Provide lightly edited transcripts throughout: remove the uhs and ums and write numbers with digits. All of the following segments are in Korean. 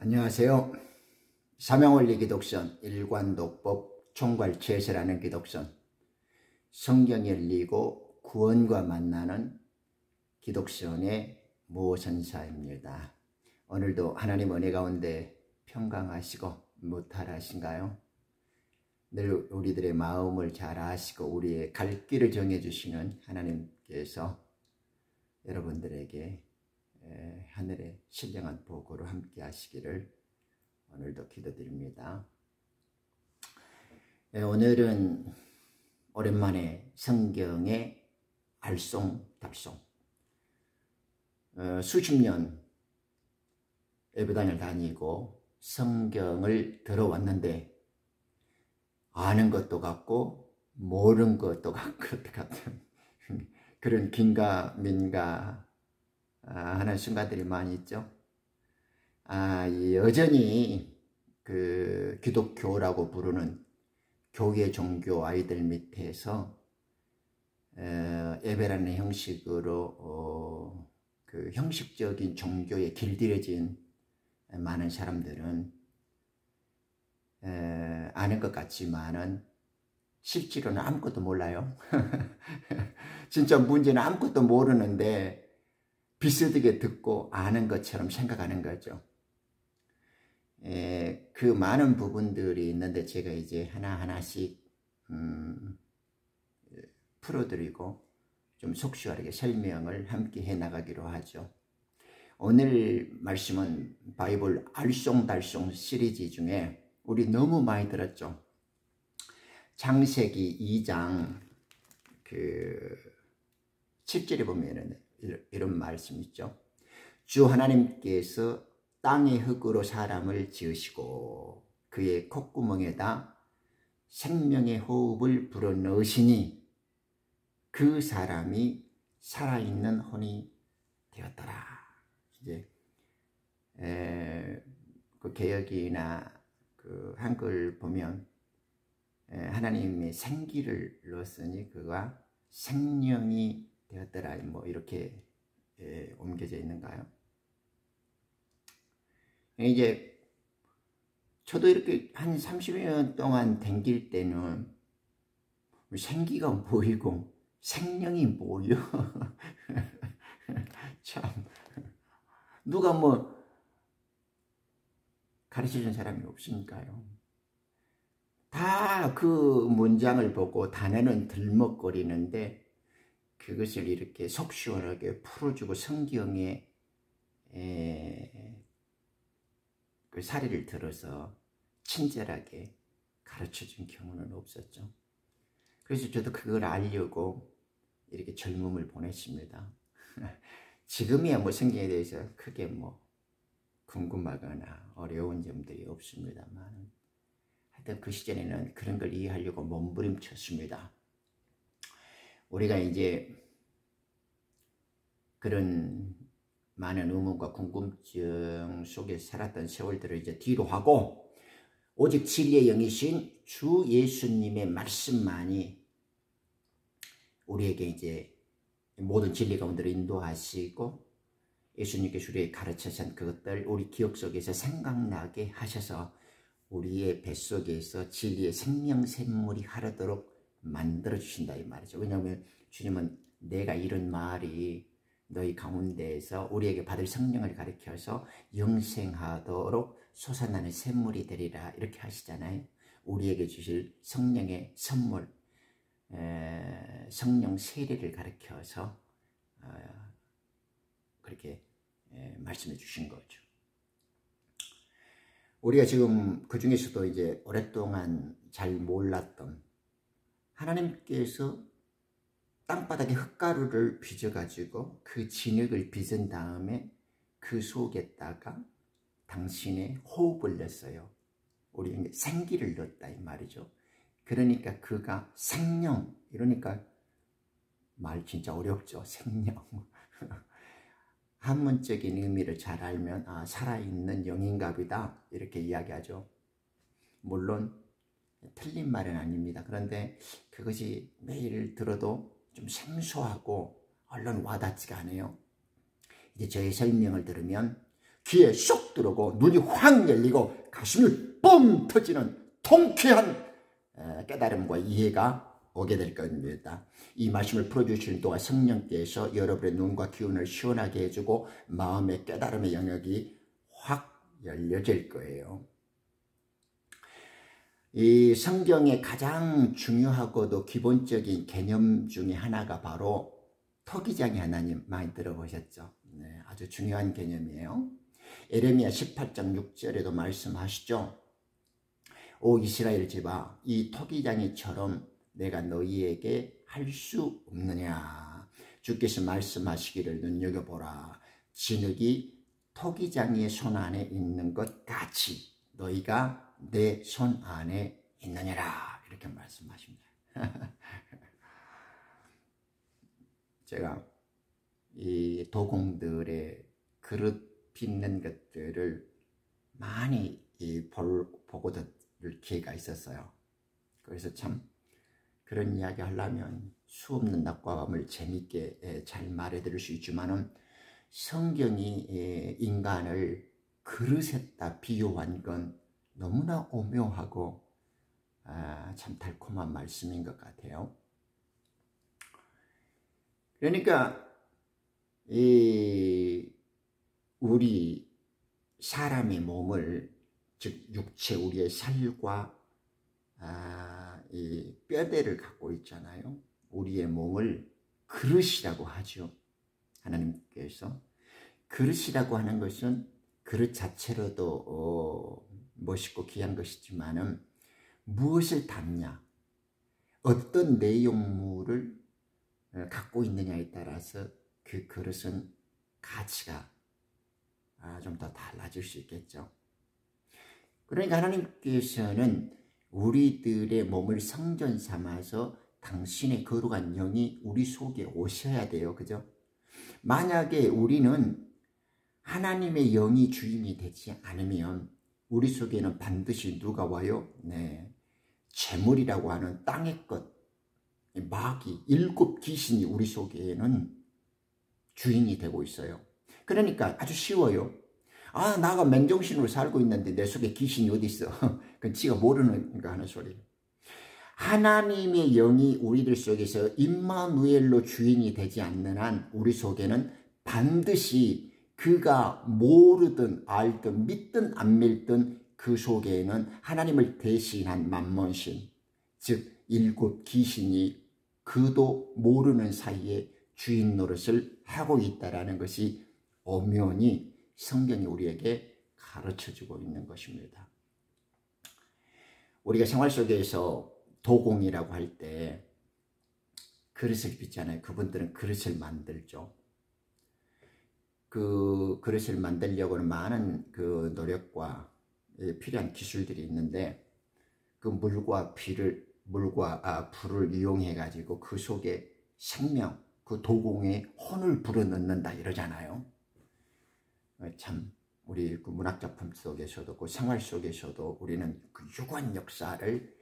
안녕하세요. 사명원리 기독선 일관독법 총괄체설하는 기독선 성경이 열리고 구원과 만나는 기독선의 모선사입니다. 오늘도 하나님 은혜 가운데 평강하시고 무탈하신가요? 늘 우리들의 마음을 잘 아시고 우리의 갈 길을 정해주시는 하나님께서 여러분들에게 하늘의 신령한 복으로 함께 하시기를 오늘도 기도드립니다. 오늘은 오랜만에 성경의 알쏭달쏭 수십 년 예배당을 다니고 성경을 들어왔는데 아는 것도 같고 모르는 것도 같은 그런 긴가민가 하는 순간들이 많이 있죠. 여전히 그 기독교라고 부르는 교계 종교 아이들 밑에서 예배라는 형식으로 그 형식적인 종교에 길들여진 많은 사람들은 아는 것 같지만은 실제로는 아무것도 몰라요. 진짜 문제는 아무것도 모르는데 비슷하게 듣고 아는 것처럼 생각하는 거죠. 그 많은 부분들이 있는데 제가 이제 하나하나씩 풀어드리고 좀 속시원하게 설명을 함께 해나가기로 하죠. 오늘 말씀은 바이블 알쏭달쏭 시리즈 중에 우리 너무 많이 들었죠. 창세기 2장 그 7절에 보면은 이런 말씀 있죠. 주 하나님께서 땅의 흙으로 사람을 지으시고 그의 콧구멍에다 생명의 호흡을 불어넣으시니 그 사람이 살아있는 혼이 되었더라. 이제 그 개역이나 그 한글 보면 하나님의 생기를 넣었으니 그가 생명이 되었더라, 뭐 이렇게 옮겨져 있는가요? 이제 저도 이렇게 한 30년 동안 댕길 때는 생기가 보이고 생명이 보여. 참 누가 뭐 가르쳐준 사람이 없으니까요. 다 그 문장을 보고 단어는 들먹거리는데 그것을 이렇게 속 시원하게 풀어주고 성경에 그 사례를 들어서 친절하게 가르쳐준 경우는 없었죠. 그래서 저도 그걸 알려고 이렇게 젊음을 보냈습니다. 지금이야 뭐 성경에 대해서 크게 뭐 궁금하거나 어려운 점들이 없습니다만 하여튼 그 시절에는 그런 걸 이해하려고 몸부림쳤습니다. 우리가 이제 그런 많은 의문과 궁금증 속에 살았던 세월들을 이제 뒤로 하고 오직 진리의 영이신 주 예수님의 말씀만이 우리에게 이제 모든 진리 가운데로 인도하시고 예수님께서 우리에게 가르치신 그것들 우리 기억 속에서 생각나게 하셔서 우리의 뱃속에서 진리의 생명샘물이 흐르도록 만들어주신다 이 말이죠. 왜냐하면 주님은 내가 이런 말이 너희 가운데에서 우리에게 받을 성령을 가르쳐서 영생하도록 솟아나는 샘물이 되리라 이렇게 하시잖아요. 우리에게 주실 성령의 선물, 성령 세례를 가르쳐서 그렇게 말씀해 주신 거죠. 우리가 지금 그 중에서도 이제 오랫동안 잘 몰랐던 하나님께서 땅바닥에 흙가루를 빚어가지고 그 진흙을 빚은 다음에 그 속에다가 당신의 호흡을 넣었어요. 우리 생기를 넣었다 이 말이죠. 그러니까 그가 생명, 이러니까 말 진짜 어렵죠. 생명. 한문적인 의미를 잘 알면 살아있는 영인갑이다 이렇게 이야기하죠. 물론 틀린 말은 아닙니다. 그런데 그것이 매일 들어도 좀 생소하고 얼른 와닿지가 않아요. 이제 저의 설명을 들으면 귀에 쏙 들어오고 눈이 확 열리고 가슴이 뻥 터지는 통쾌한 깨달음과 이해가 오게 될 겁니다. 이 말씀을 풀어주시는 동안 성령께서 여러분의 눈과 기운을 시원하게 해주고 마음의 깨달음의 영역이 확 열려질 거예요. 이 성경의 가장 중요하고도 기본적인 개념 중에 하나가 바로 토기장의 하나님, 많이 들어보셨죠? 네, 아주 중요한 개념이에요. 에레미야 18장 6절에도 말씀하시죠. 오 이스라엘 집아, 이 토기장이처럼 내가 너희에게 할 수 없느냐. 주께서 말씀하시기를 눈여겨보라. 진흙이 토기장이의 손 안에 있는 것 같이 너희가 내 손 안에 있느니라. 이렇게 말씀하십니다. 제가 이 도공들의 그릇 빚는 것들을 많이 보고 들을 기회가 있었어요. 그래서 참 그런 이야기 하려면 수없는 낮과 밤을 재밌게 잘 말해드릴 수 있지만은 성경이 인간을 그릇에다 비유한 건 너무나 오묘하고 참 달콤한 말씀인 것 같아요. 그러니까 우리 사람의 몸을, 즉 육체, 우리의 살과 이 뼈대를 갖고 있잖아요. 우리의 몸을 그릇이라고 하죠. 하나님께서 그릇이라고 하는 것은 그릇 자체로도 멋있고 귀한 것이지만은 무엇을 담냐, 어떤 내용물을 갖고 있느냐에 따라서 그 그릇은 가치가 좀 더 달라질 수 있겠죠. 그러니까 하나님께서는 우리들의 몸을 성전 삼아서 당신의 거룩한 영이 우리 속에 오셔야 돼요. 그죠? 만약에 우리는 하나님의 영이 주인이 되지 않으면 우리 속에는 반드시 누가 와요? 네, 재물이라고 하는 땅의 것, 마귀, 7 귀신이 우리 속에는 주인이 되고 있어요. 그러니까 아주 쉬워요. 나가 맨정신으로 살고 있는데 내 속에 귀신이 어디 있어? 그건 지가 모르는 거 하는 소리. 하나님의 영이 우리들 속에서 임마누엘로 주인이 되지 않는 한 우리 속에는 반드시 그가 모르든 알든 믿든 안 믿든 그 속에는 하나님을 대신한 만몬신, 즉 7 귀신이 그도 모르는 사이에 주인 노릇을 하고 있다는 것이 엄연히 성경이 우리에게 가르쳐주고 있는 것입니다. 우리가 생활 속에서 도공이라고 할 때 그릇을 빚잖아요. 그분들은 그릇을 만들죠. 그 그릇을 만들려고는 많은 그 노력과 필요한 기술들이 있는데 그 물과 불을 이용해 가지고 그 속에 생명, 그 도공에 혼을 불어넣는다 이러잖아요. 참 우리 그 문학작품 속에서도 그 생활 속에서도 우리는 그 유구한 역사를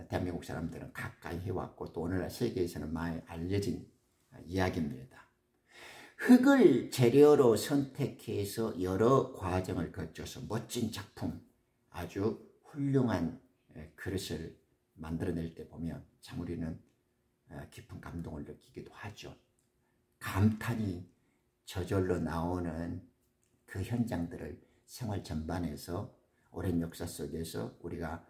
대한민국 사람들은 가까이 해왔고 또 오늘날 세계에서는 많이 알려진 이야기입니다. 흙을 재료로 선택해서 여러 과정을 거쳐서 멋진 작품, 아주 훌륭한 그릇을 만들어낼 때 보면 참 우리는 깊은 감동을 느끼기도 하죠. 감탄이 저절로 나오는 그 현장들을 생활 전반에서 오랜 역사 속에서 우리가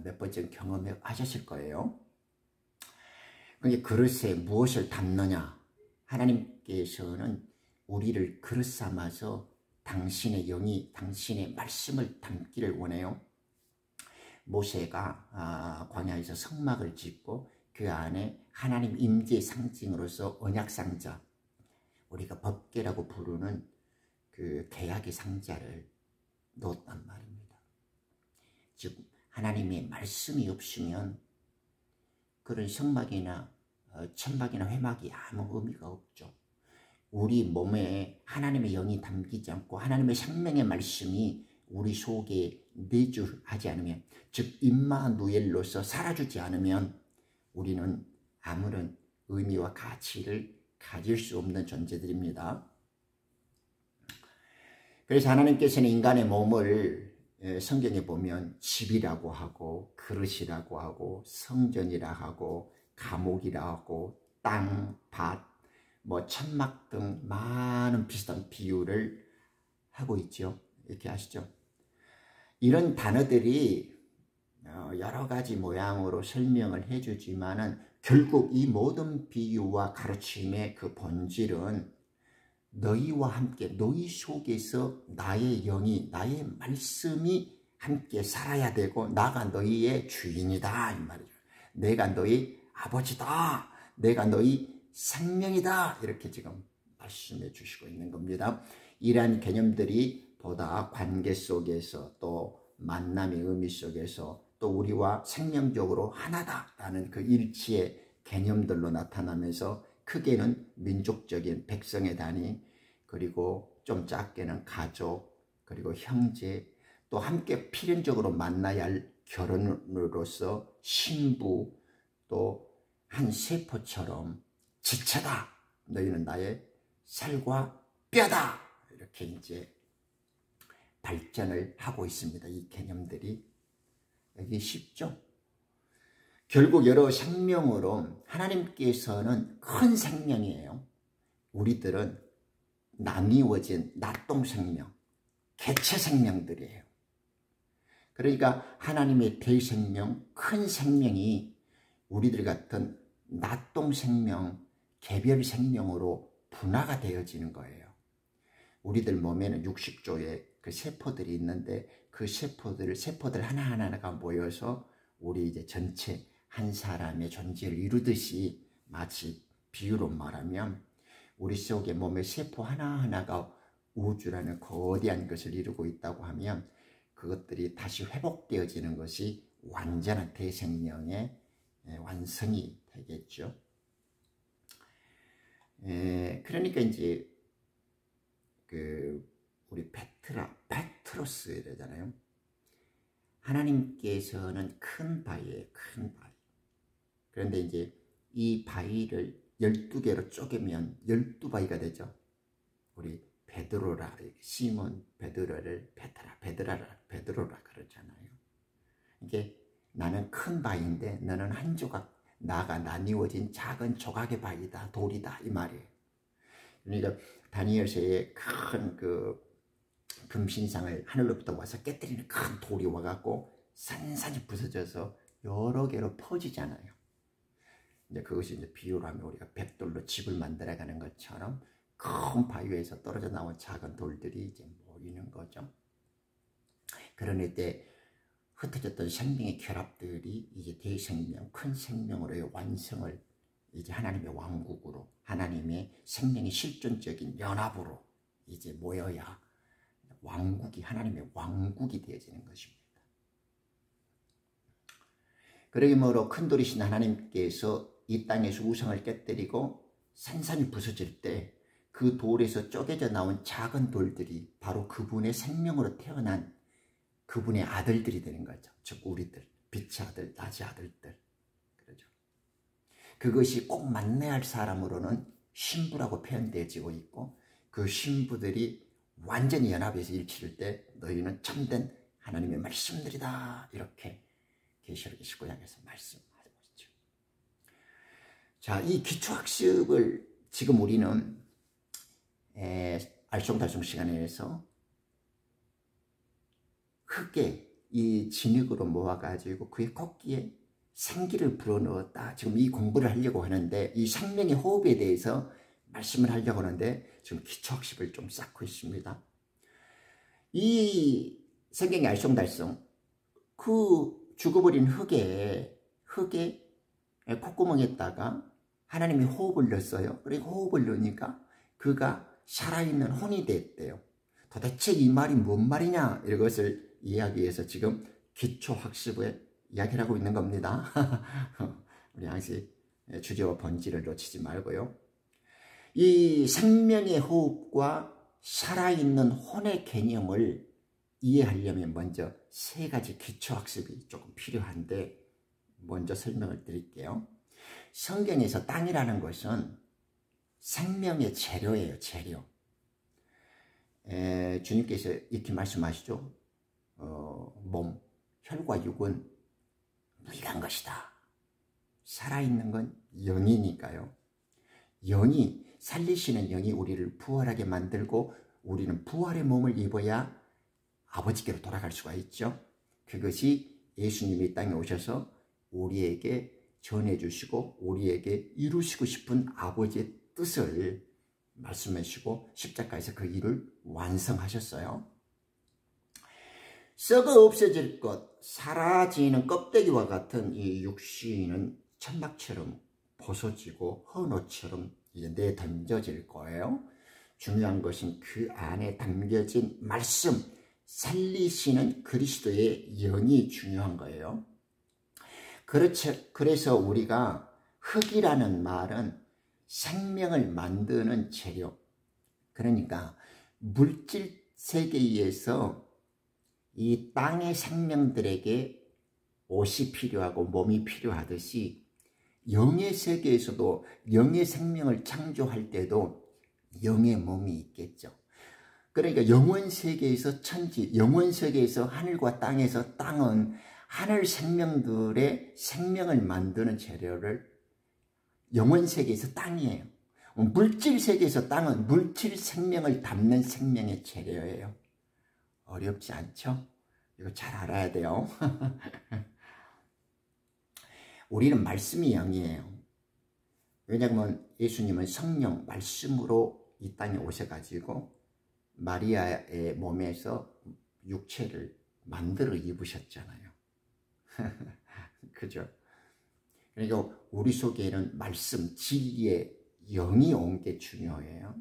몇 번쯤 경험하셨을 거예요. 그러니까 그릇에 무엇을 담느냐, 하나님께서는 우리를 그릇 삼아서 당신의 영이 당신의 말씀을 담기를 원해요. 모세가 광야에서 성막을 짓고 그 안에 하나님 임재 상징으로서 언약상자, 우리가 법궤라고 부르는 그 계약의 상자를 놓았단 말입니다. 즉 하나님의 말씀이 없으면 그런 성막이나 천막이나 회막이 아무 의미가 없죠. 우리 몸에 하나님의 영이 담기지 않고 하나님의 생명의 말씀이 우리 속에 내주하지 않으면, 즉 임마누엘로서 살아주지 않으면 우리는 아무런 의미와 가치를 가질 수 없는 존재들입니다. 그래서 하나님께서는 인간의 몸을 성경에 보면 집이라고 하고 그릇이라고 하고 성전이라 하고 감옥이라 하고 땅, 밭, 뭐 천막 등 많은 비슷한 비유를 하고 있죠. 이렇게 아시죠? 이런 단어들이 여러 가지 모양으로 설명을 해주지만은 결국 이 모든 비유와 가르침의 그 본질은 너희와 함께 너희 속에서 나의 영이 나의 말씀이 함께 살아야 되고 나가 너희의 주인이다 이 말이죠. 내가 너희 아버지다. 내가 너희 생명이다. 이렇게 지금 말씀해 주시고 있는 겁니다. 이러한 개념들이 보다 관계 속에서 또 만남의 의미 속에서 또 우리와 생명적으로 하나다라는 그 일치의 개념들로 나타나면서 크게는 민족적인 백성의 단위, 그리고 좀 작게는 가족, 그리고 형제, 또 함께 필연적으로 만나야 할 결혼으로서 신부, 또 한 세포처럼 지체다. 너희는 나의 살과 뼈다. 이렇게 이제 발전을 하고 있습니다. 이 개념들이. 여기 쉽죠? 결국 여러 생명으로 하나님께서는 큰 생명이에요. 우리들은 나뉘어진 낫동 생명, 개체 생명들이에요. 그러니까 하나님의 대생명, 큰 생명이 우리들 같은 낫동 생명, 개별 생명으로 분화가 되어지는 거예요. 우리들 몸에는 60조의 그 세포들이 있는데 그 세포들 하나하나가 모여서 우리 이제 전체 한 사람의 존재를 이루듯이 마치 비유로 말하면 우리 속에 몸의 세포 하나하나가 우주라는 거대한 것을 이루고 있다고 하면 그것들이 다시 회복되어지는 것이 완전한 대생명의 완성이 되겠죠. 그러니까 이제 우리 페트로스 이러잖아요. 하나님께서는 큰 바위예요. 큰 바위. 그런데 이제 이 바위를 12개로 쪼개면 12바위가 되죠. 우리 베드로라, 시몬 베드로를 베드로라 그러잖아요. 이게 나는 큰 바위인데 너는 한 조각, 나가 나뉘어진 작은 조각의 바위다, 돌이다 이 말이에요. 그러니까 다니엘서의 큰 금신상을 하늘로부터 와서 깨뜨리는 큰 돌이 와갖고 산산이 부서져서 여러 개로 퍼지잖아요. 이제 그것이 이제 비유로 하면 우리가 벽돌로 집을 만들어가는 것처럼 큰 바위에서 떨어져 나온 작은 돌들이 이제 모이는 거죠. 그러니 때 흩어졌던 생명의 결합들이 이제 대생명, 큰 생명으로의 완성을 이제 하나님의 왕국으로, 하나님의 생명의 실존적인 연합으로 이제 모여야 왕국이, 하나님의 왕국이 되어지는 것입니다. 그러므로 큰 돌이신 하나님께서 이 땅에서 우상을 깨뜨리고 산산이 부서질 때 그 돌에서 쪼개져 나온 작은 돌들이 바로 그분의 생명으로 태어난 그분의 아들들이 되는 거죠. 즉 우리들, 빛의 아들, 낮의 아들들. 그러죠. 그것이 꼭 만나야 할 사람으로는 신부라고 표현되어지고 있고 그 신부들이 완전히 연합해서 일치할 때 너희는 참된 하나님의 말씀들이다. 이렇게 계시록 19장에서 말씀하고 있죠. 자, 이 기초학습을 지금 우리는 알쏭달쏭 시간에서 흙에 이 진흙으로 모아가지고 그의 kok기에 생기를 불어넣었다. 지금 이 공부를 하려고 하는데 이 생명의 호흡에 대해서 말씀을 하려고 하는데 지금 기초학습을 좀 쌓고 있습니다. 이 성경의 알쏭달쏭 그 죽어버린 흙에 콧구멍에다가 하나님이 호흡을 넣었어요. 그리고 호흡을 넣으니까 그가 살아있는 혼이 됐대요. 도대체 이 말이 뭔 말이냐 이것을 이해하기 위해서 지금 기초학습에 이야기를 하고 있는 겁니다. 우리 항상 주제와 본질을 놓치지 말고요. 이 생명의 호흡과 살아있는 혼의 개념을 이해하려면 먼저 세 가지 기초학습이 조금 필요한데 먼저 설명을 드릴게요. 성경에서 땅이라는 것은 생명의 재료예요. 재료. 주님께서 이렇게 말씀하시죠. 몸, 혈과 육은 무익한 것이다. 살아있는 건 영이니까요. 영이, 살리시는 영이 우리를 부활하게 만들고 우리는 부활의 몸을 입어야 아버지께로 돌아갈 수가 있죠. 그것이 예수님이 이 땅에 오셔서 우리에게 전해주시고 우리에게 이루시고 싶은 아버지의 뜻을 말씀해 주시고 십자가에서 그 일을 완성하셨어요. 썩어 없어질 것, 사라지는 껍데기와 같은 이 육신은 천막처럼 벗어지고 헌옷처럼 이제 내던져질 거예요. 중요한 것은 그 안에 담겨진 말씀, 살리시는 그리스도의 영이 중요한 거예요. 그래서 우리가 흙이라는 말은 생명을 만드는 재료, 그러니까 물질 세계에서 이 땅의 생명들에게 옷이 필요하고 몸이 필요하듯이 영의 세계에서도 영의 생명을 창조할 때도 영의 몸이 있겠죠. 그러니까 영원 세계에서 천지, 영원 세계에서 하늘과 땅에서 땅은 하늘 생명들의 생명을 만드는 재료를 영원 세계에서 땅이에요. 물질 세계에서 땅은 물질 생명을 담는 생명의 재료예요. 어렵지 않죠? 이거 잘 알아야 돼요. 우리는 말씀이 영이에요. 왜냐하면 예수님은 성령 말씀으로 이 땅에 오셔가지고 마리아의 몸에서 육체를 만들어 입으셨잖아요. 그죠? 그러니까 우리 속에는 말씀, 진리의 영이 온 게 중요해요.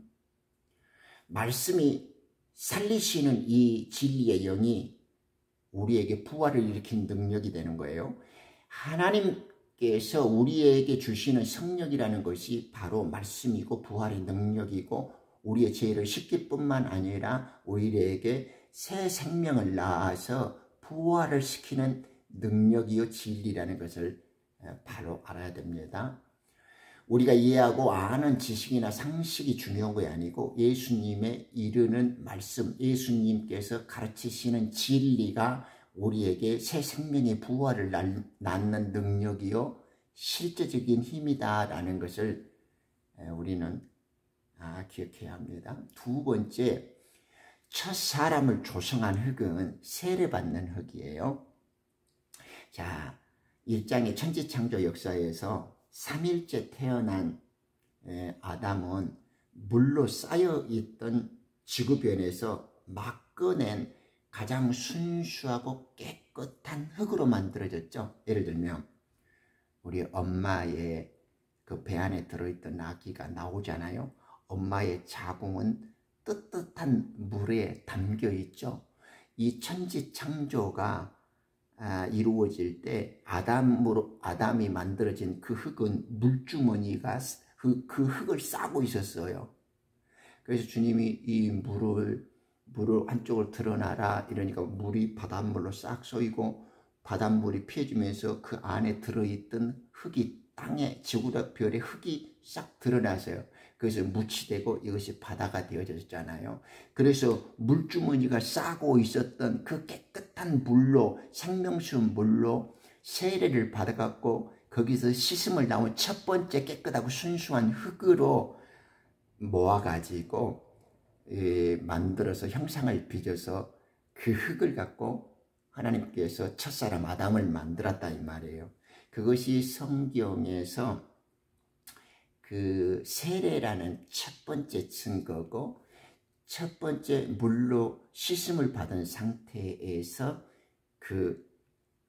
말씀이 살리시는 이 진리의 영이 우리에게 부활을 일으킨 능력이 되는 거예요. 하나님께서 우리에게 주시는 성령이라는 것이 바로 말씀이고 부활의 능력이고 우리의 죄를 씻길 뿐만 아니라 우리에게 새 생명을 낳아서 부활을 시키는 능력이요 진리라는 것을 바로 알아야 됩니다. 우리가 이해하고 아는 지식이나 상식이 중요한 것이 아니고 예수님의 이르는 말씀, 예수님께서 가르치시는 진리가 우리에게 새 생명의 부활을 낳는 능력이요 실제적인 힘이다라는 것을 우리는 기억해야 합니다. 두 번째, 첫 사람을 조성한 흙은 세례받는 흙이에요. 자, 1장의 천지창조 역사에서 3일째 태어난 아담은 물로 쌓여있던 지구변에서 막 꺼낸 가장 순수하고 깨끗한 흙으로 만들어졌죠. 예를 들면 우리 엄마의 그 배 안에 들어있던 아기가 나오잖아요. 엄마의 자궁은 뜨뜻한 물에 담겨 있죠. 이 천지창조가 이루어질 때 아담이 만들어진 그 흙은 물주머니가 그 흙을 싸고 있었어요. 그래서 주님이 이 물을 한쪽으로 드러나라 이러니까 물이 바닷물로 싹 쏘이고 바닷물이 피해지면서 그 안에 들어있던 흙이 땅에 지구별의 흙이 싹 드러나서요. 그래서 묻히되고 이것이 바다가 되어졌잖아요. 그래서 물주머니가 싸고 있었던 그 깨끗한 물로, 생명수 물로 세례를 받아갖고 거기서 씻음을 나온 첫 번째 깨끗하고 순수한 흙으로 모아가지고 만들어서 형상을 빚어서 그 흙을 갖고 하나님께서 첫사람 아담을 만들었다 이 말이에요. 그것이 성경에서 그 세례라는 첫 번째 증거고 첫 번째 물로 씻음을 받은 상태에서 그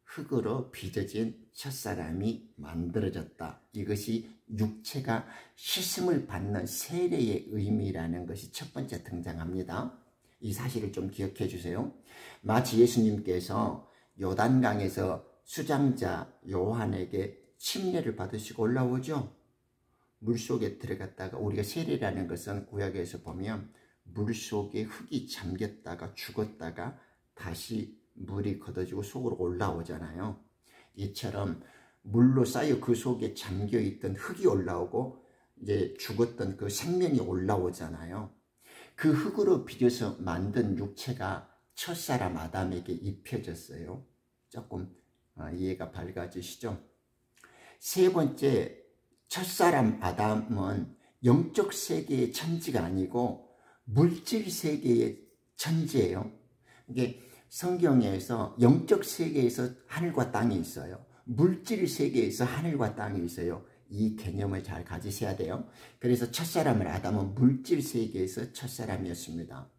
흙으로 빚어진 첫사람이 만들어졌다. 이것이 육체가 씻음을 받는 세례의 의미라는 것이 첫 번째 등장합니다. 이 사실을 좀 기억해 주세요. 마치 예수님께서 요단강에서 수장자 요한에게 침례를 받으시고 올라오죠. 물속에 들어갔다가 우리가 세례라는 것은 구약에서 보면 물속에 흙이 잠겼다가 죽었다가 다시 물이 걷어지고 속으로 올라오잖아요. 이처럼 물로 쌓여 그 속에 잠겨있던 흙이 올라오고 이제 죽었던 그 생명이 올라오잖아요. 그 흙으로 빚어서 만든 육체가 첫사람 아담에게 입혀졌어요. 조금 이해가 밝아지시죠? 세 번째, 첫사람 아담은 영적 세계의 천지가 아니고 물질 세계의 천지예요. 이게 성경에서 영적 세계에서 하늘과 땅이 있어요. 물질 세계에서 하늘과 땅이 있어요. 이 개념을 잘 가지셔야 돼요. 그래서 첫사람을 아담은 물질 세계에서 첫사람이었습니다.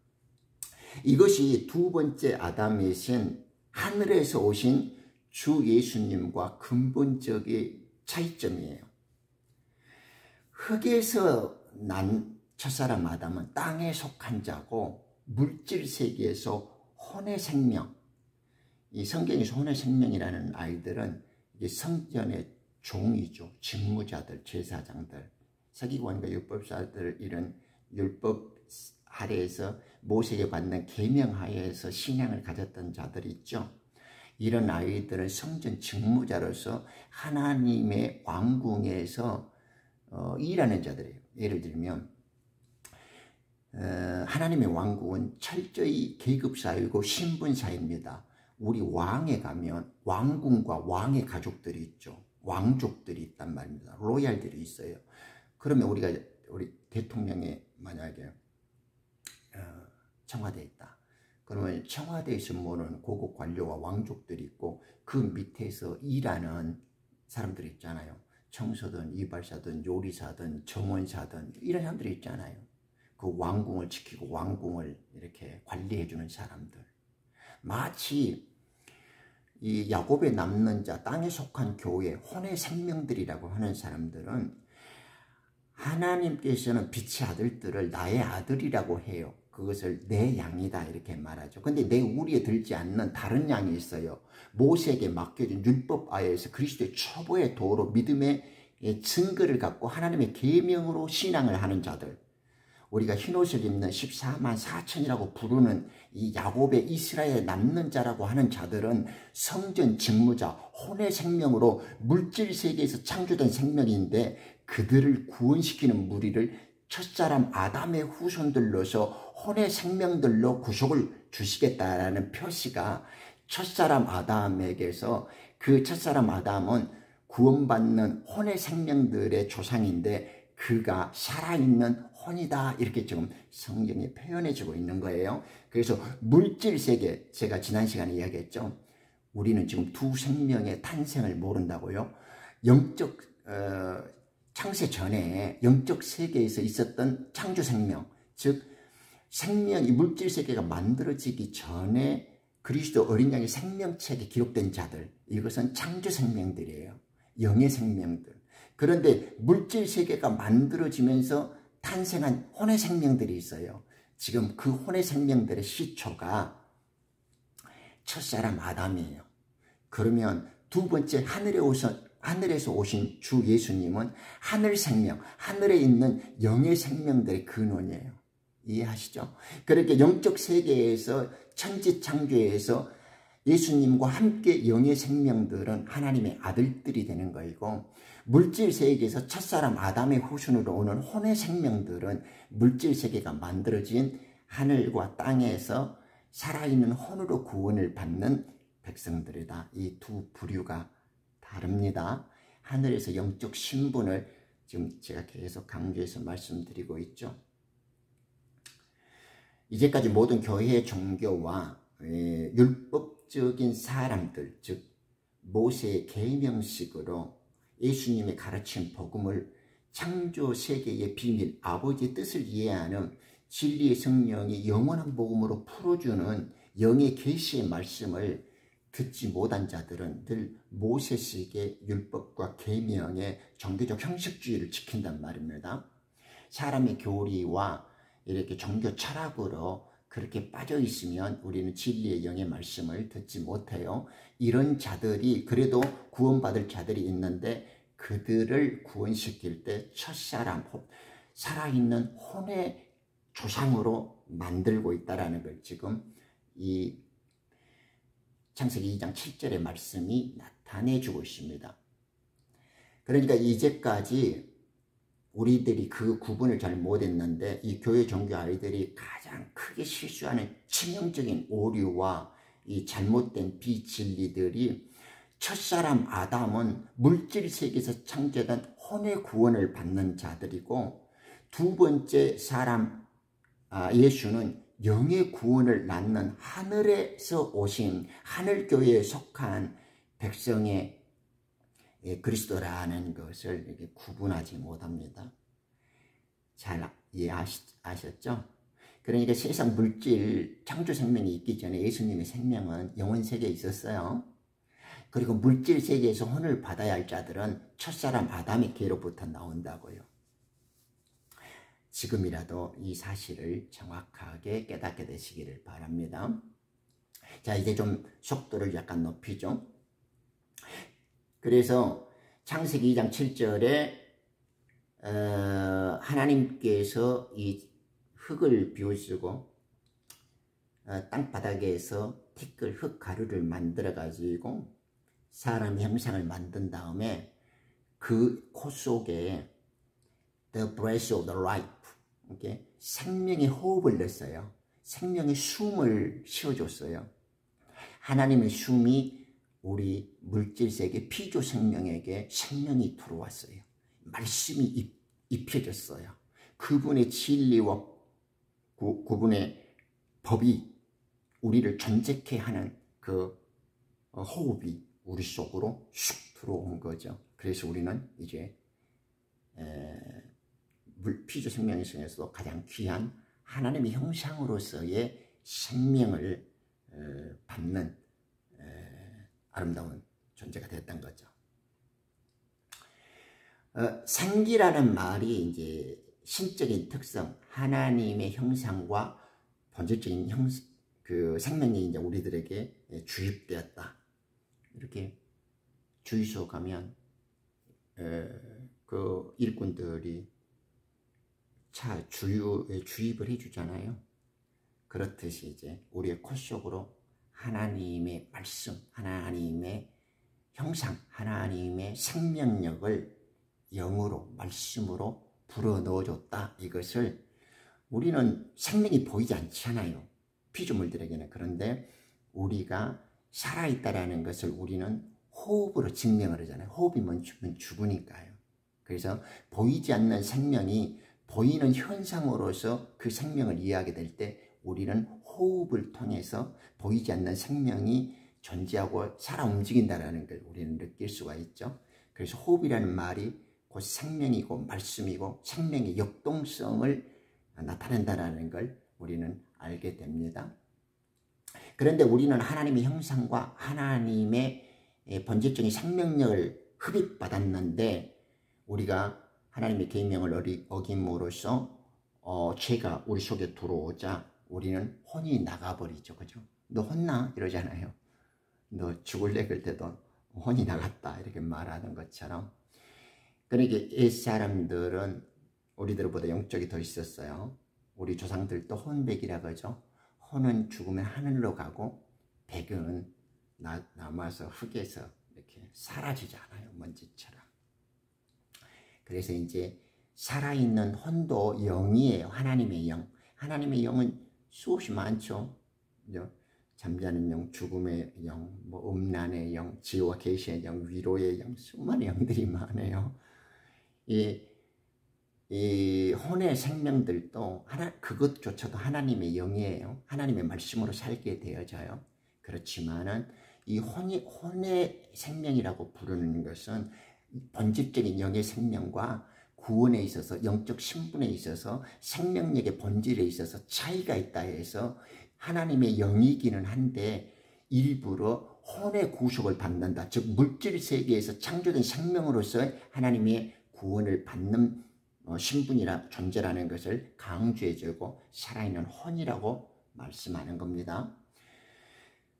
이것이 두 번째 아담이신 하늘에서 오신 주 예수님과 근본적인 차이점이에요. 흙에서 난 첫사람 아담은 땅에 속한 자고 물질 세계에서 혼의 생명, 이 성경에서 혼의 생명이라는 아이들은 이게 성전의 종이죠. 직무자들, 제사장들, 서기관과 율법사들, 이런 율법 아래에서 모세에게 받는 계명 하에서 신앙을 가졌던 자들이 있죠. 이런 아이들은 성전 직무자로서 하나님의 왕궁에서 일하는 자들이에요. 예를 들면 하나님의 왕국은 철저히 계급사회이고 신분사회입니다. 우리 왕에 가면 왕궁과 왕의 가족들이 있죠. 왕족들이 있단 말입니다. 로얄들이 있어요. 그러면 우리 대통령이 만약에 청와대에 있다. 그러면 청와대에서 모는 고급 관료와 왕족들이 있고 그 밑에서 일하는 사람들이 있잖아요. 청소든 이발사든 요리사든 정원사든 이런 사람들이 있잖아요. 그 왕궁을 지키고 왕궁을 이렇게 관리해주는 사람들. 마치 이 야곱의 남는 자, 땅에 속한 교회, 혼의 생명들이라고 하는 사람들은 하나님께서는 빛의 아들들을 나의 아들이라고 해요. 그것을 내 양이다 이렇게 말하죠. 근데 내 우리에 들지 않는 다른 양이 있어요. 모세에게 맡겨진 율법 아래에서 그리스도의 초보의 도로 믿음의 증거를 갖고 하나님의 계명으로 신앙을 하는 자들. 우리가 흰옷을 입는 14만 4천이라고 부르는 이 야곱의 이스라엘 남는 자라고 하는 자들은 성전 직무자, 혼의 생명으로 물질 세계에서 창조된 생명인데 그들을 구원시키는 무리를 첫사람 아담의 후손들로서 혼의 생명들로 구속을 주시겠다라는 표시가 첫사람 아담에게서 그 첫사람 아담은 구원받는 혼의 생명들의 조상인데 그가 살아있는 혼이다 이렇게 지금 성경이 표현해주고 있는 거예요. 그래서 물질 세계, 제가 지난 시간에 이야기했죠. 우리는 지금 두 생명의 탄생을 모른다고요. 영적 창세 전에 영적 세계에서 있었던 창조 생명, 즉 생명이 물질 세계가 만들어지기 전에 그리스도 어린 양의 생명책에 기록된 자들, 이것은 창조 생명들이에요. 영의 생명들. 그런데 물질 세계가 만들어지면서 탄생한 혼의 생명들이 있어요. 지금 그 혼의 생명들의 시초가 첫사람 아담이에요. 그러면 두 번째 하늘에서 오신 주 예수님은 하늘 생명, 하늘에 있는 영의 생명들의 근원이에요. 이해하시죠? 그렇게 영적 세계에서 천지 창조에서 예수님과 함께 영의 생명들은 하나님의 아들들이 되는 거이고 물질 세계에서 첫사람 아담의 후손으로 오는 혼의 생명들은 물질 세계가 만들어진 하늘과 땅에서 살아있는 혼으로 구원을 받는 백성들이다. 이 두 부류가 다릅니다. 하늘에서 영적 신분을 지금 제가 계속 강조해서 말씀드리고 있죠. 이제까지 모든 교회의 종교와 율법적인 사람들, 즉 모세의 계명식으로 예수님의 가르친 복음을 창조 세계의 비밀, 아버지의 뜻을 이해하는 진리의 성령이 영원한 복음으로 풀어주는 영의 계시의 말씀을 듣지 못한 자들은 늘 모세식의 율법과 계명의 종교적 형식주의를 지킨단 말입니다. 사람의 교리와 이렇게 종교 철학으로 그렇게 빠져 있으면 우리는 진리의 영의 말씀을 듣지 못해요. 이런 자들이 그래도 구원받을 자들이 있는데 그들을 구원시킬 때 첫사람, 살아있는 혼의 조상으로 만들고 있다는 걸 지금 이 창세기 2장 7절의 말씀이 나타내주고 있습니다. 그러니까 이제까지 우리들이 그 구분을 잘 못했는데 이 교회 종교 아이들이 가장 크게 실수하는 치명적인 오류와 이 잘못된 비진리들이 첫사람 아담은 물질 세계에서 창조된 혼의 구원을 받는 자들이고 두 번째 사람 예수는 영의 구원을 낳는 하늘에서 오신 하늘교회에 속한 백성의 그리스도라는 것을 이렇게 구분하지 못합니다. 잘 이해하셨죠? 그러니까 세상 물질 창조 생명이 있기 전에 예수님의 생명은 영혼 세계에 있었어요. 그리고 물질 세계에서 혼을 받아야 할 자들은 첫사람 아담의 계로부터 나온다고요. 지금이라도 이 사실을 정확하게 깨닫게 되시기를 바랍니다. 자, 이제 좀 속도를 약간 높이죠. 그래서 창세기 2장 7절에 하나님께서 이 흙을 비우시고 땅바닥에서 티끌 흙 가루를 만들어 가지고 사람 형상을 만든 다음에 그 코 속에 the breath of the life, 이렇게 생명의 호흡을 냈어요. 생명의 숨을 쉬어줬어요. 하나님의 숨이 우리 물질세계 피조 생명에게 생명이 들어왔어요. 말씀이 입혀졌어요. 그분의 진리와 그분의 법이 우리를 존재케 하는 그 호흡이 우리 속으로 쑥 들어온 거죠. 그래서 우리는 이제 피조 생명 중에서도 가장 귀한 하나님의 형상으로서의 생명을 받는 아름다운 존재가 됐던 거죠. 생기라는 말이 이제 신적인 특성, 하나님의 형상과 본질적인 그 생명이 이제 우리들에게 주입되었다. 이렇게 주유소 가면 그 일꾼들이 차 주입을 해주잖아요. 그렇듯이 이제 우리의 코 속으로 하나님의 말씀, 하나님의 형상, 하나님의 생명력을 영으로, 말씀으로 불어넣어줬다. 이것을 우리는 생명이 보이지 않잖아요. 피조물들에게는. 그런데 우리가 살아있다라는 것을 우리는 호흡으로 증명을 하잖아요. 호흡이 멈추면 죽으니까요. 그래서 보이지 않는 생명이 보이는 현상으로서 그 생명을 이해하게 될 때 우리는 호흡을 통해서 보이지 않는 생명이 존재하고 살아 움직인다는 걸 우리는 느낄 수가 있죠. 그래서 호흡이라는 말이 곧 생명이고 말씀이고 생명의 역동성을 나타낸다는 걸 우리는 알게 됩니다. 그런데 우리는 하나님의 형상과 하나님의 본질적인 생명력을 흡입받았는데 우리가 하나님의 계명을 어김으로써 죄가 우리 속에 들어오자 우리는 혼이 나가버리죠. 그죠? 너 혼나? 이러잖아요. 너 죽을래? 그럴 때도 혼이 나갔다. 이렇게 말하는 것처럼. 그러니까 옛사람들은 우리들보다 영적이 더 있었어요. 우리 조상들도 혼백이라고 하죠. 혼은 죽으면 하늘로 가고 백은 남아서 흙에서 이렇게 사라지지 않아요. 먼지처럼. 그래서 이제 살아있는 혼도 영이에요. 하나님의 영. 하나님의 영은 수없이 많죠. 잠자는 영, 죽음의 영, 뭐 음란의 영, 지혜와 계시의 영, 위로의 영, 수많은 영들이 많아요. 이 혼의 생명들도 그것조차도 하나님의 영이에요. 하나님의 말씀으로 살게 되어져요. 그렇지만은 이 혼의 생명이라고 부르는 것은 본질적인 영의 생명과 구원에 있어서 영적 신분에 있어서 생명력의 본질에 있어서 차이가 있다 해서 하나님의 영이기는 한데 일부러 혼의 구속을 받는다. 즉 물질 세계에서 창조된 생명으로서 하나님의 구원을 받는 신분이라 존재라는 것을 강조해주고 살아있는 혼이라고 말씀하는 겁니다.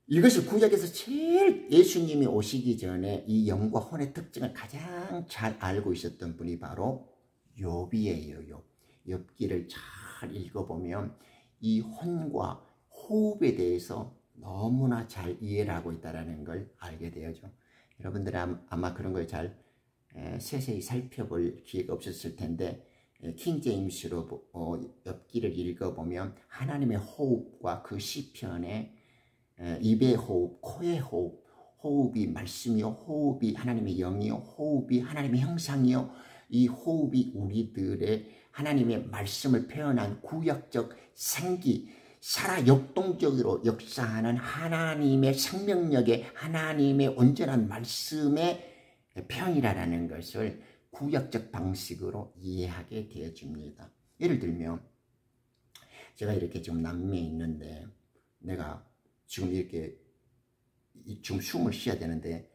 이것을 구약에서 제일 예수님이 오시기 전에 이 영과 혼의 특징을 가장 잘 알고 있었던 분이 바로 욥이에요. 욥기를 잘 읽어보면 이 혼과 호흡에 대해서 너무나 잘 이해를 하고 있다는 걸 알게 되어죠. 여러분들은 아마 그런 걸 잘 세세히 살펴볼 기회가 없었을 텐데 킹제임스로 엽기를 읽어보면 하나님의 호흡과 그 시편의 입의 호흡, 코의 호흡, 호흡이 말씀이요, 호흡이 하나님의 영이요, 호흡이 하나님의 형상이요, 이 호흡이 우리들의 하나님의 말씀을 표현한 구약적 생기, 살아 역동적으로 역사하는 하나님의 생명력의 하나님의 온전한 말씀의 표현이라는 것을 구약적 방식으로 이해하게 되어집니다. 예를 들면 제가 이렇게 지금 남미에 있는데 내가 지금 이렇게 지금 숨을 쉬어야 되는데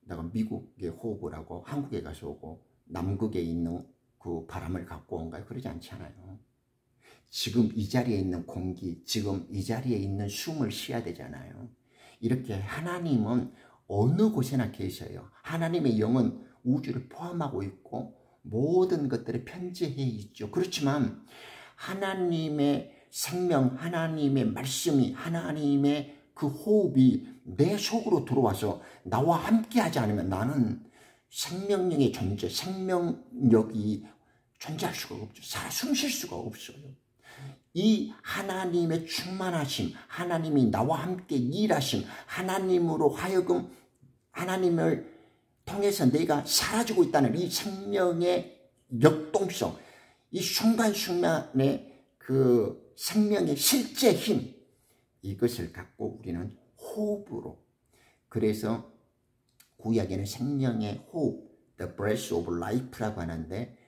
내가 미국에 호흡을 하고 한국에 가서 오고 남극에 있는 그 바람을 갖고 온가요? 그러지 않잖아요. 지금 이 자리에 있는 공기, 지금 이 자리에 있는 숨을 쉬어야 되잖아요. 이렇게 하나님은 어느 곳에나 계셔요. 하나님의 영은 우주를 포함하고 있고 모든 것들을 편재해 있죠. 그렇지만 하나님의 생명, 하나님의 말씀이, 하나님의 그 호흡이 내 속으로 들어와서 나와 함께 하지 않으면 나는 생명력의 존재, 생명력이 존재할 수가 없죠. 살아 숨쉴 수가 없어요. 이 하나님의 충만하심, 하나님이 나와 함께 일하심, 하나님으로 하여금 하나님을 통해서 내가 사라지고 있다는 이 생명의 역동성, 이 순간순간의 그 생명의 실제 힘, 이것을 갖고 우리는 호흡으로, 그래서 구약에는 생명의 호흡, the breath of life라고 하는데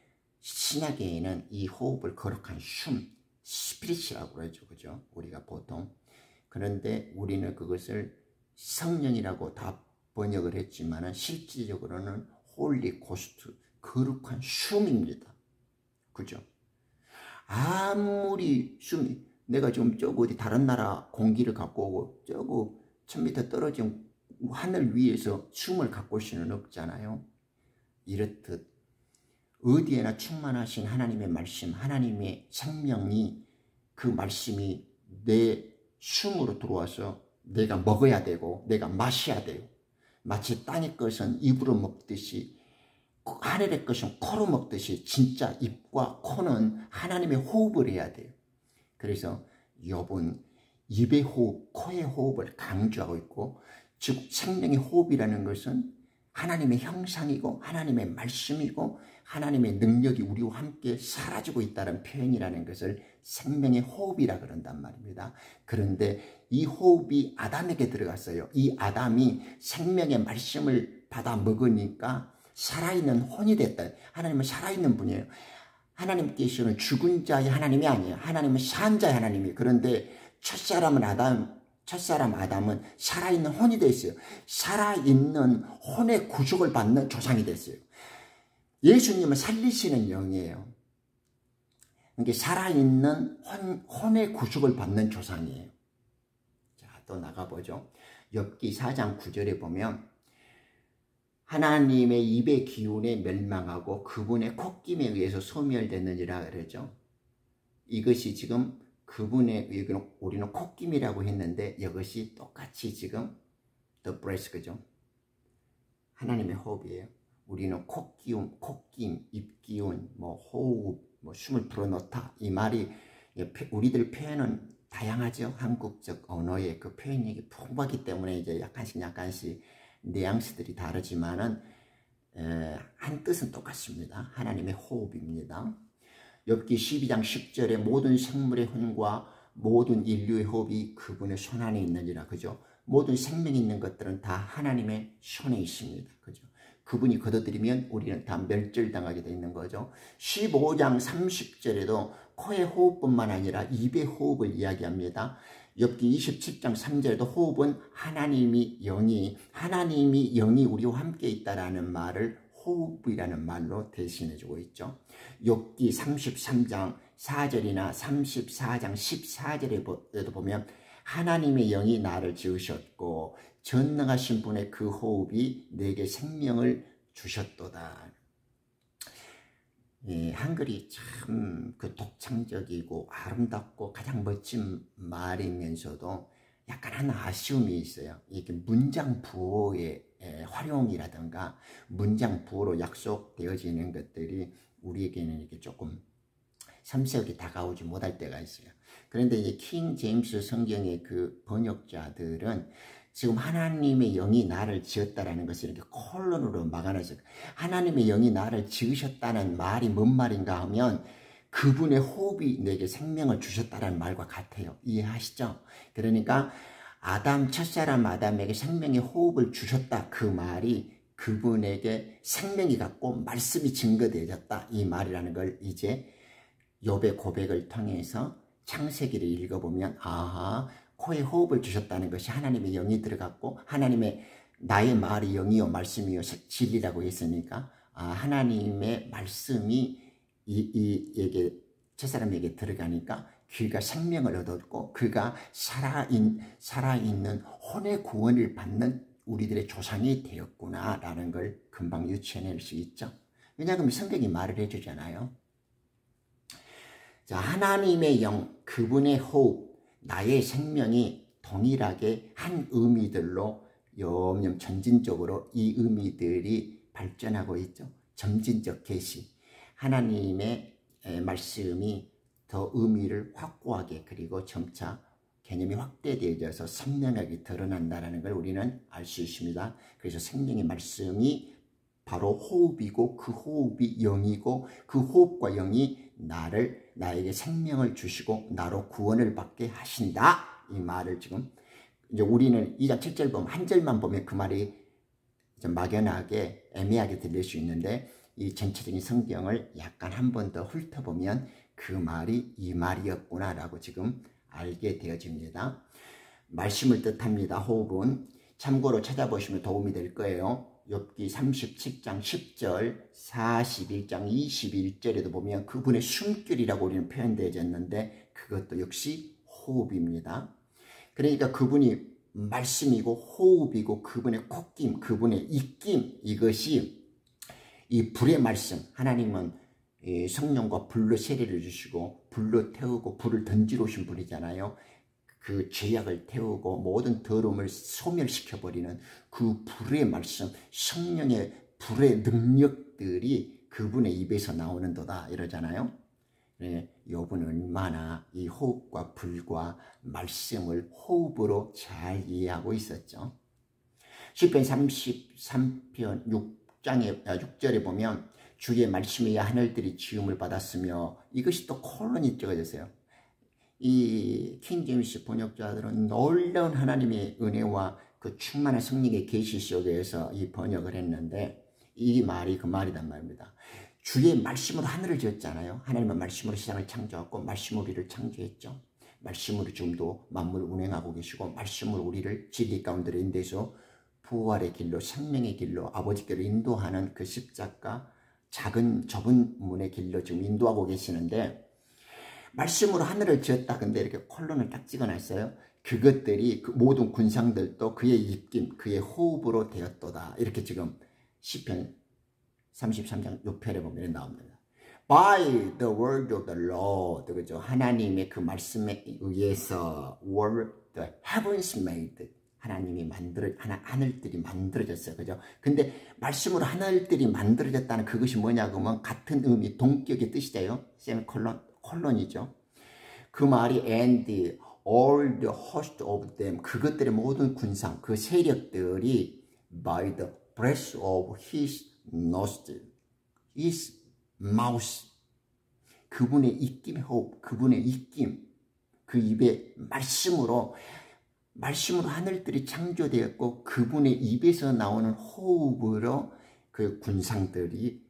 신약에는 이 호흡을 거룩한 숨, 스피릿이라고 그러죠. 그죠? 우리가 보통. 그런데 우리는 그것을 성령이라고 다 번역을 했지만은 실질적으로는 홀리 고스트, 거룩한 숨입니다. 그죠? 아무리 숨이, 내가 좀 저거 어디 다른 나라 공기를 갖고 오고 저거 1000m 떨어진 하늘 위에서 숨을 갖고 올 수는 없잖아요. 이렇듯 어디에나 충만하신 하나님의 말씀, 하나님의 생명이, 그 말씀이 내 숨으로 들어와서 내가 먹어야 되고 내가 마셔야 돼요. 마치 땅의 것은 입으로 먹듯이 하늘의 것은 코로 먹듯이 진짜 입과 코는 하나님의 호흡을 해야 돼요. 그래서 욥은 입의 호흡, 코의 호흡을 강조하고 있고, 즉 생명의 호흡이라는 것은 하나님의 형상이고 하나님의 말씀이고 하나님의 능력이 우리와 함께 사라지고 있다는 표현이라는 것을 생명의 호흡이라 그런단 말입니다. 그런데 이 호흡이 아담에게 들어갔어요. 이 아담이 생명의 말씀을 받아 먹으니까 살아있는 혼이 됐다. 하나님은 살아있는 분이에요. 하나님께서는 죽은 자의 하나님이 아니에요. 하나님은 산 자의 하나님이에요. 그런데 첫사람 아담은 살아있는 혼이 됐어요. 살아있는 혼의 구속을 받는 조상이 됐어요. 예수님은 살리시는 영이에요. 그러니까 살아있는 혼의 구속을 받는 조상이에요. 자, 또 나가보죠. 욥기 4장 9절에 보면 하나님의 입의 기운에 멸망하고 그분의 콧김에 의해서 소멸되느니라 그러죠. 이것이 지금 그분의, 우리는 콧김이라고 했는데 이것이 똑같이 지금 the breath, 그죠? 하나님의 호흡이에요. 우리는 콧기운, 콧김, 입기운, 뭐 호흡, 뭐 숨을 불어넣다, 이 말이 우리들 표현은 다양하죠. 한국적 언어의 그 표현력이 풍부하기 때문에 이제 약간씩 뉘앙스들이 다르지만은 한 뜻은 똑같습니다. 하나님의 호흡입니다. 욥기 12장 10절에 모든 생물의 혼과 모든 인류의 호흡이 그분의 손 안에 있느니라. 그죠? 모든 생명이 있는 것들은 다 하나님의 손에 있습니다. 그죠? 그분이 걷어들이면 우리는 다 멸절당하게 되어 있는 거죠. 15장 30절에도 코의 호흡뿐만 아니라 입의 호흡을 이야기합니다. 욥기 27장 3절에도 호흡은 하나님이 영이 우리와 함께 있다라는 말을 호흡이라는 말로 대신해주고 있죠. 욥기 33장 4절이나 34장 14절에도 보면 하나님의 영이 나를 지으셨고 전능하신 분의 그 호흡이 내게 생명을 주셨도다. 한글이 참 그 독창적이고 아름답고 가장 멋진 말이면서도 약간 한 아쉬움이 있어요. 이게 문장 부호에 활용이라든가 문장 부호로 약속되어지는 것들이 우리에게는 이렇게 조금 섬세하게 다가오지 못할 때가 있어요. 그런데 이제 킹 제임스 성경의 그 번역자들은 지금 하나님의 영이 나를 지었다라는 것을 이렇게 콜론으로 막아내서 하나님의 영이 나를 지으셨다는 말이 뭔 말인가 하면 그분의 호흡이 내게 생명을 주셨다는 말과 같아요. 이해하시죠? 그러니까 첫사람 아담에게 생명의 호흡을 주셨다. 그 말이 그분에게 생명이 갖고 말씀이 증거되어졌다. 이 말이라는 걸 이제 욥의 고백을 통해서 창세기를 읽어보면 아하, 코에 호흡을 주셨다는 것이 하나님의 영이 들어갔고 하나님의 나의 말이 영이요 말씀이요 진리라고 했으니까 하나님의 말씀이 이에게 첫사람에게 들어가니까 그가 생명을 얻었고 그가 살아있는 혼의 구원을 받는 우리들의 조상이 되었구나라는 걸 금방 유추해낼 수 있죠. 왜냐하면 성경이 말을 해주잖아요. 자, 하나님의 영, 그분의 호흡, 나의 생명이 동일하게 한 의미들로 염염 점진적으로 이 의미들이 발전하고 있죠. 점진적 계시. 하나님의 말씀이 더 의미를 확고하게 그리고 점차 개념이 확대되어져서 선명하게 드러난다는 걸 우리는 알 수 있습니다. 그래서 생명의 말씀이 바로 호흡이고 그 호흡이 영이고 그 호흡과 영이 나에게 생명을 주시고 나로 구원을 받게 하신다. 이 말을 지금 이제 우리는 2장 7절 보면 한 절만 보면 그 말이 좀 막연하게 애매하게 들릴 수 있는데 이 전체적인 성경을 약간 한 번 더 훑어보면 그 말이 이 말이었구나라고 지금 알게 되어집니다. 말씀을 뜻합니다. 호흡은 참고로 찾아보시면 도움이 될 거예요. 욥기 37장 10절, 41장 21절에도 보면 그분의 숨결이라고 우리는 표현되어졌는데 그것도 역시 호흡입니다. 그러니까 그분이 말씀이고 호흡이고 그분의 콧김, 그분의 입김 이것이 이 불의 말씀, 하나님은 성령과 불로 세례를 주시고 불로 태우고 불을 던지러 오신 분이잖아요. 그 죄악을 태우고 모든 더러움을 소멸시켜버리는 그 불의 말씀, 성령의 불의 능력들이 그분의 입에서 나오는도다 이러잖아요. 욥은 얼마나 이 호흡과 불과 말씀을 호흡으로 잘 이해하고 있었죠. 시편 33편 6절에 보면 주의 말씀이야 하늘들이 지음을 받았으며 이것이 또 콜론이 찍어졌어요. 이 킹제임스 번역자들은 놀라운 하나님의 은혜와 그 충만한 성령의 계시 속에서 이 번역을 했는데 이 말이 그 말이란 말입니다. 주의 말씀으로 하늘을 지었잖아요. 하나님은 말씀으로 세상을 창조했고 말씀으로 우리를 창조했죠. 말씀으로 지금도 만물을 운행하고 계시고 말씀으로 우리를 진리 가운데로 인도해서 부활의 길로 생명의 길로 아버지께로 인도하는 그 십자가 작은 좁은 문의 길로 지금 인도하고 계시는데 말씀으로 하늘을 지었다. 근데 이렇게 콜론을 딱 찍어놨어요. 그것들이 그 모든 군상들도 그의 입김, 그의 호흡으로 되었도다. 이렇게 지금 시편 33장 6편에 보면 나옵니다. By the word of the Lord, 그죠? 하나님의 그 말씀에 의해서 were the heavens made. 하나님이 하늘들이 만들어졌어요. 그죠? 근데 말씀으로 하늘들이 만들어졌다는 그것이 뭐냐고 하면 같은 의미, 동격의 뜻이잖아요. 세미콜론, 콜론이죠. 그 말이 and all the host of them, 그것들의 모든 군상, 그 세력들이 by the breath of his nostril, his mouth, 그분의 입김의 호흡, 그분의 입김, 그 입의 말씀으로 하늘들이 창조되었고 그분의 입에서 나오는 호흡으로 그 군상들이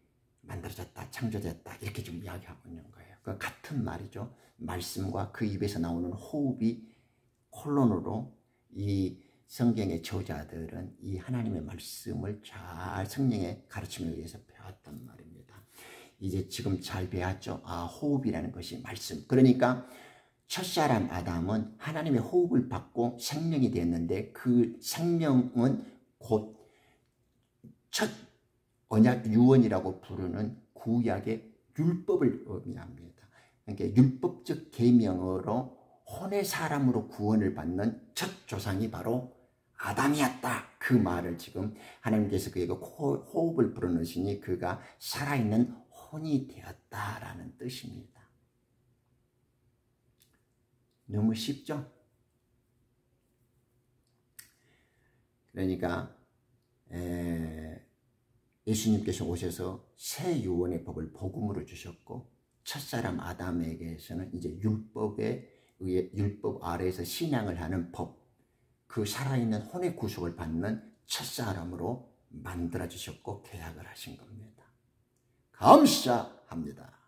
만들어졌다, 창조됐다 이렇게 좀 이야기하고 있는 거예요. 그 같은 말이죠. 말씀과 그 입에서 나오는 호흡이 콜론으로 이 성경의 저자들은 이 하나님의 말씀을 잘 성령의 가르침에 의해서 배웠단 말입니다. 이제 지금 잘 배웠죠. 호흡이라는 것이 말씀. 그러니까 첫사람 아담은 하나님의 호흡을 받고 생명이 되었는데 그 생명은 곧 첫 언약 유언이라고 부르는 구약의 율법을 의미합니다. 그러니까 율법적 계명으로 혼의 사람으로 구원을 받는 첫 조상이 바로 아담이었다. 그 말을 지금 하나님께서 그에게 호흡을 불어넣으시니 그가 살아있는 혼이 되었다라는 뜻입니다. 너무 쉽죠? 그러니까 예수님께서 오셔서 새 유언의 법을 복음으로 주셨고 첫사람 아담에게서는 이제 율법 아래에서 신앙을 하는 법, 그 살아있는 혼의 구속을 받는 첫사람으로 만들어 주셨고 계약을 하신 겁니다. 감사합니다.